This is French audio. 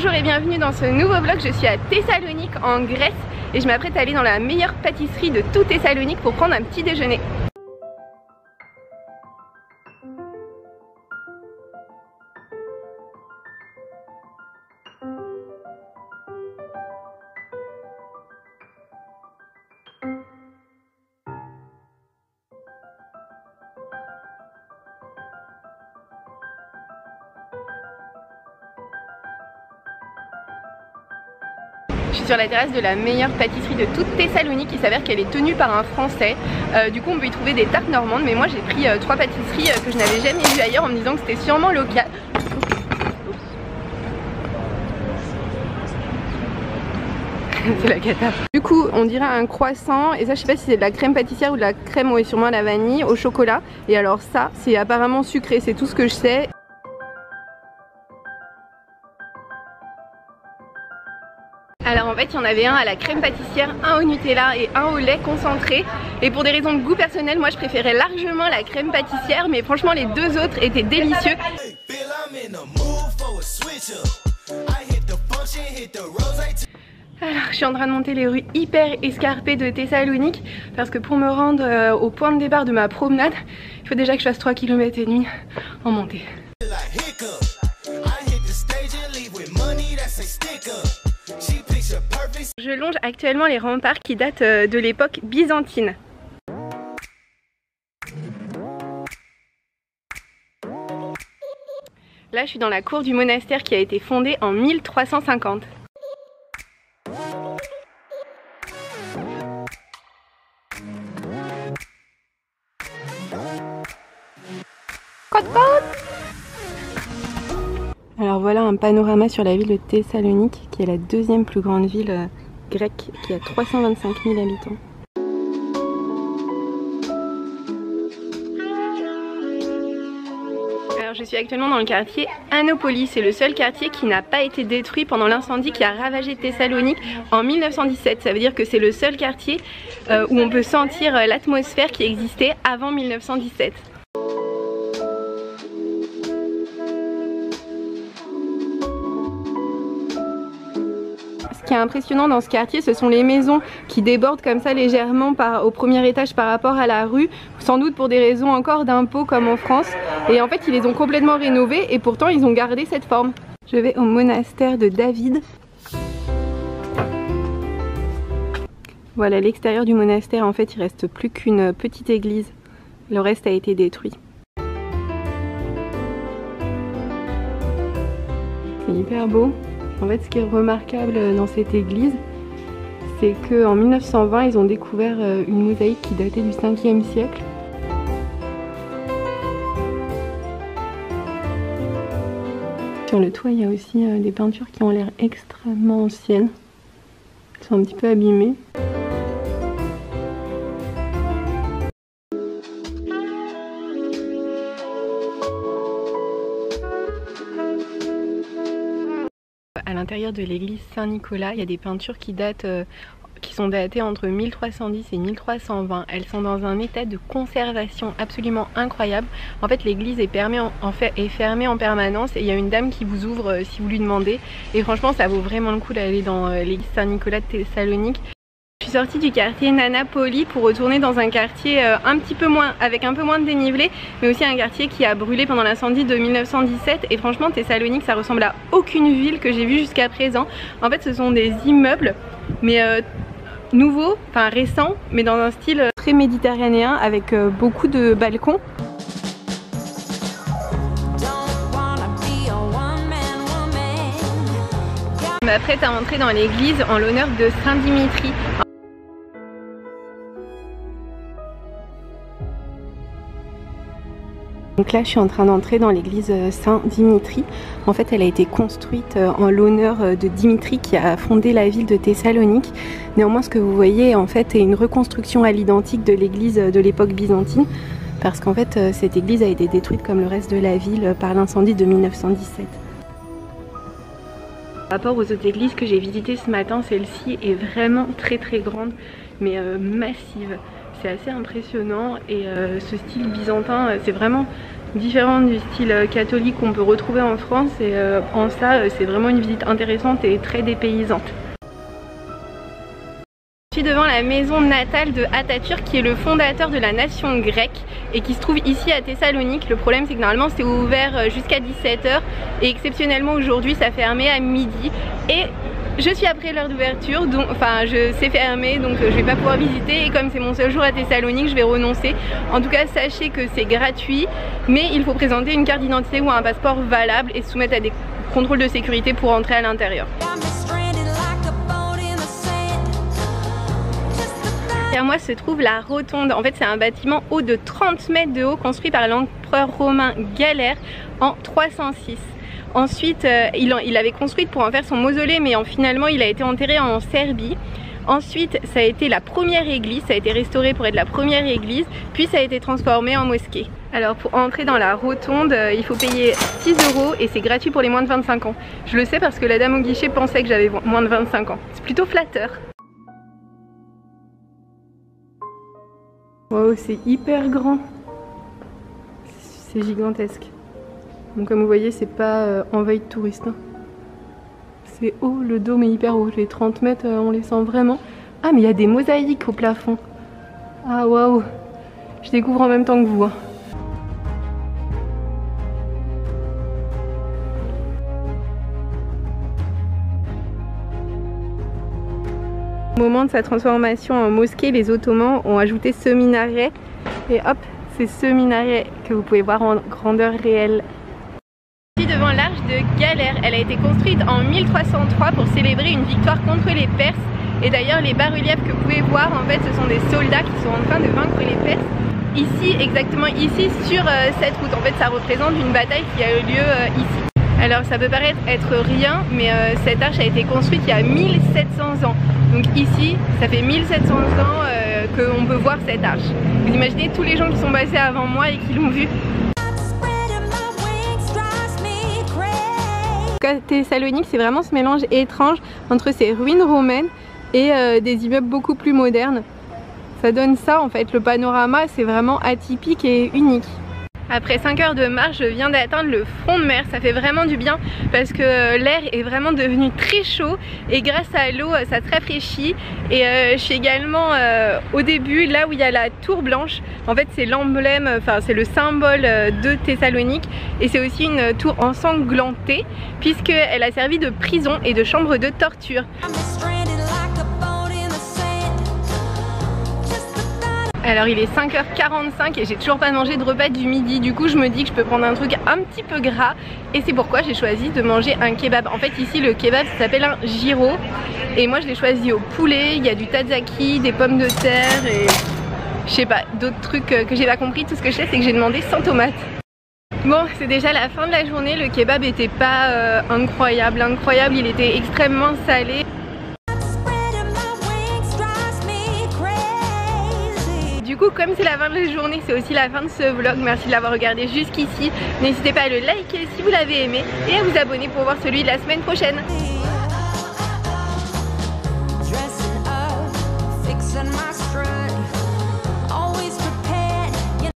Bonjour et bienvenue dans ce nouveau vlog. Je suis à Thessalonique en Grèce et je m'apprête à aller dans la meilleure pâtisserie de tout Thessalonique pour prendre un petit déjeuner. Je suis sur la terrasse de la meilleure pâtisserie de toute Thessalonique. Il s'avère qu'elle est tenue par un Français. Du coup on peut y trouver des tartes normandes. Mais moi j'ai pris 3 pâtisseries que je n'avais jamais vues ailleurs en me disant que c'était sûrement local. C'est la cata. Du coup on dirait un croissant. Et ça je sais pas si c'est de la crème pâtissière ou de la crème, ouais, sûrement à la vanille, au chocolat. Et alors ça c'est apparemment sucré, c'est tout ce que je sais. Alors en fait il y en avait un à la crème pâtissière, un au Nutella et un au lait concentré. Et pour des raisons de goût personnel, moi je préférais largement la crème pâtissière. Mais franchement les deux autres étaient délicieux. Alors je suis en train de monter les rues hyper escarpées de Thessalonique. Parce que pour me rendre au point de départ de ma promenade, il faut déjà que je fasse 3 km et demi en montée. Je longe actuellement les remparts qui datent de l'époque byzantine. Là je suis dans la cour du monastère qui a été fondé en 1350. Alors voilà un panorama sur la ville de Thessalonique qui est la deuxième plus grande ville grecque, qui a 325 000 habitants. Alors je suis actuellement dans le quartier Anopolis, c'est le seul quartier qui n'a pas été détruit pendant l'incendie qui a ravagé Thessalonique en 1917. Ça veut dire que c'est le seul quartier où on peut sentir l'atmosphère qui existait avant 1917. Ce qui est impressionnant dans ce quartier, ce sont les maisons qui débordent comme ça légèrement au premier étage par rapport à la rue, sans doute pour des raisons encore d'impôts comme en France. Et en fait ils les ont complètement rénovés et pourtant ils ont gardé cette forme. Je vais au monastère de David. Voilà l'extérieur du monastère, en fait il reste plus qu'une petite église, le reste a été détruit. C'est hyper beau. En fait ce qui est remarquable dans cette église, c'est qu'en 1920 ils ont découvert une mosaïque qui datait du 5e siècle. Sur le toit il y a aussi des peintures qui ont l'air extrêmement anciennes. Elles sont un petit peu abîmées. À l'intérieur de l'église Saint-Nicolas, il y a des peintures qui sont datées entre 1310 et 1320. Elles sont dans un état de conservation absolument incroyable. En fait, l'église est fermée en permanence et il y a une dame qui vous ouvre si vous lui demandez. Et franchement, ça vaut vraiment le coup d'aller dans l'église Saint-Nicolas de Thessalonique. Je suis sortie du quartier Nanapoli pour retourner dans un quartier avec un peu moins de dénivelé, mais aussi un quartier qui a brûlé pendant l'incendie de 1917. Et franchement Thessalonique ça ressemble à aucune ville que j'ai vue jusqu'à présent. En fait ce sont des immeubles mais nouveaux, enfin récents, mais dans un style très méditerranéen avec beaucoup de balcons. Je m'apprête à entrer dans l'église en l'honneur de Saint-Dimitri. Donc là je suis en train d'entrer dans l'église Saint-Dimitri. En fait elle a été construite en l'honneur de Dimitri qui a fondé la ville de Thessalonique. Néanmoins ce que vous voyez en fait est une reconstruction à l'identique de l'église de l'époque byzantine. Parce qu'en fait cette église a été détruite comme le reste de la ville par l'incendie de 1917. Par rapport aux autres églises que j'ai visitées ce matin, celle-ci est vraiment très grande mais massive. C'est assez impressionnant et ce style byzantin c'est vraiment différente du style catholique qu'on peut retrouver en France, et en ça c'est vraiment une visite intéressante et très dépaysante. Je suis devant la maison natale de Atatürk, qui est le fondateur de la nation grecque et qui se trouve ici à Thessalonique. Le problème c'est que normalement c'est ouvert jusqu'à 17 h et exceptionnellement aujourd'hui ça fermé à midi, et je suis après l'heure d'ouverture, donc enfin c'est fermé, donc je vais pas pouvoir visiter, et comme c'est mon seul jour à Thessalonique je vais renoncer. En tout cas sachez que c'est gratuit, mais il faut présenter une carte d'identité ou un passeport valable et se soumettre à des contrôles de sécurité pour entrer à l'intérieur. Derrière moi se trouve la rotonde. En fait c'est un bâtiment haut de 30 mètres de haut, construit par l'empereur romain Galère en 306. Ensuite il avait construit pour en faire son mausolée, mais finalement il a été enterré en Serbie. Ensuite ça a été la première église, ça a été restauré pour être la première église, puis ça a été transformé en mosquée. Alors pour entrer dans la rotonde il faut payer 6 € et c'est gratuit pour les moins de 25 ans. Je le sais parce que la dame au guichet pensait que j'avais moins de 25 ans. C'est plutôt flatteur. Wow, c'est hyper grand, c'est gigantesque. Donc comme vous voyez c'est pas envahi de touristes, hein. C'est haut, le dôme est hyper haut, les 30 mètres on les sent vraiment. Ah mais il y a des mosaïques au plafond. Ah waouh, je découvre en même temps que vous, hein. Au moment de sa transformation en mosquée, les Ottomans ont ajouté ce minaret, et hop, c'est ce minaret que vous pouvez voir en grandeur réelle. Ici devant l'arche de Galère, elle a été construite en 1303 pour célébrer une victoire contre les Perses, et d'ailleurs les bas-reliefs que vous pouvez voir en fait ce sont des soldats qui sont en train de vaincre les Perses. Ici, exactement ici sur cette route, en fait ça représente une bataille qui a eu lieu ici. Alors ça peut paraître être rien, mais cette arche a été construite il y a 1700 ans. Donc ici, ça fait 1700 ans qu'on peut voir cette arche. Vous imaginez tous les gens qui sont passés avant moi et qui l'ont vue. Thessalonique, c'est vraiment ce mélange étrange entre ces ruines romaines et des immeubles beaucoup plus modernes. Ça donne ça en fait, le panorama c'est vraiment atypique et unique. Après 5 heures de marche, je viens d'atteindre le front de mer. Ça fait vraiment du bien parce que l'air est vraiment devenu très chaud et grâce à l'eau ça se rafraîchit. Et je suis également au début là où il y a la tour blanche. En fait c'est l'emblème, enfin c'est le symbole de Thessalonique, et c'est aussi une tour ensanglantée puisqu'elle a servi de prison et de chambre de torture. Alors il est 5 h 45 et j'ai toujours pas mangé de repas du midi. Du coup je me dis que je peux prendre un truc un petit peu gras, et c'est pourquoi j'ai choisi de manger un kebab. En fait ici le kebab ça s'appelle un gyro, et moi je l'ai choisi au poulet. Il y a du tzatziki, des pommes de terre et je sais pas, d'autres trucs que j'ai pas compris. Tout ce que je sais c'est que j'ai demandé sans tomate. Bon, c'est déjà la fin de la journée. Le kebab était pas incroyable, il était extrêmement salé. Du coup, comme c'est la fin de la journée, c'est aussi la fin de ce vlog. Merci de l'avoir regardé jusqu'ici. N'hésitez pas à le liker si vous l'avez aimé et à vous abonner pour voir celui de la semaine prochaine.